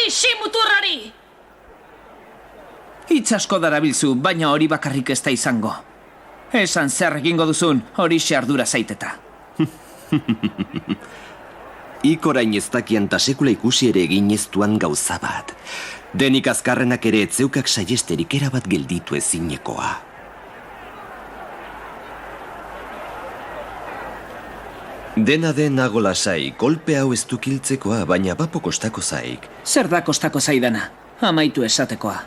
Isi muturrari! Hitz asko darabilzu, baina hori bakarrik ez da izango. Esan zer egingo duzun, horixe ardura zaiteta. Ikorain ez dakian ta sekula ikusi ere egin ez duan gauza bat. Denik azkarrenak ere etzeukak saiesterik erabat gelditu ezinekoa. Dena den nago lasai, kolpe hau ez dukiltzekoa, baina bapo kostako zaik. Zer da kostako zaidana? Amaitu esatekoa.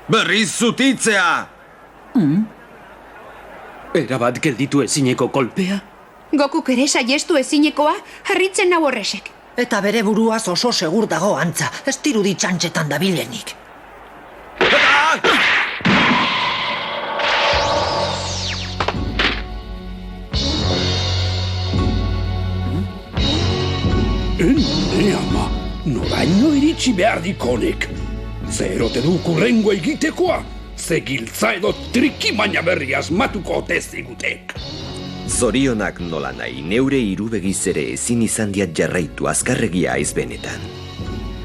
Berriz zutitzea! Erabat gelditu ezineko kolpea? Gokuk ere saiestu ezinekoa, harritzen nau horresek. Eta bere buruaz oso segur dago antza, ez dirudi txantxetan dabilenik. Ene ama, noraino iritsi behar dikonek. Ze erote du kurrengo egitekoa, ze giltza edo trikimaina berri asmatuko ote zigutek. Zorionak nola nahi, neure irubegiz ere ezin izan diat jarraitu azkarregia aiz benetan.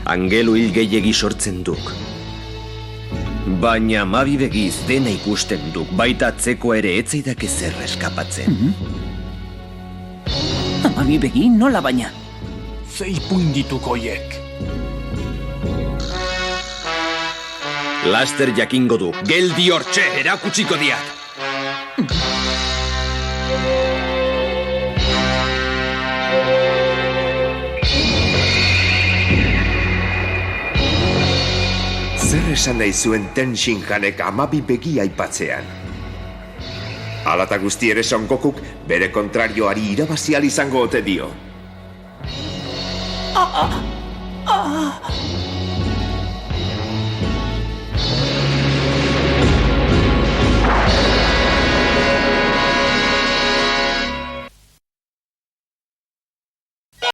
Angelu hil gehiegi sortzen duk. Baina mabi begiz dena ikusten duk, baita atzeko ere etzaidak ezer eskapatzen. Amabi begi nola baina? Zei puindituko hiek. Laster jakingo du, geldi hortxe erakutsiko diat. Zer esan nahi zuen Tenshin Hanek amabi begi aipatzean? Alata guzti ere Son Gokuk bere kontrarioari irabazial izango ote dio.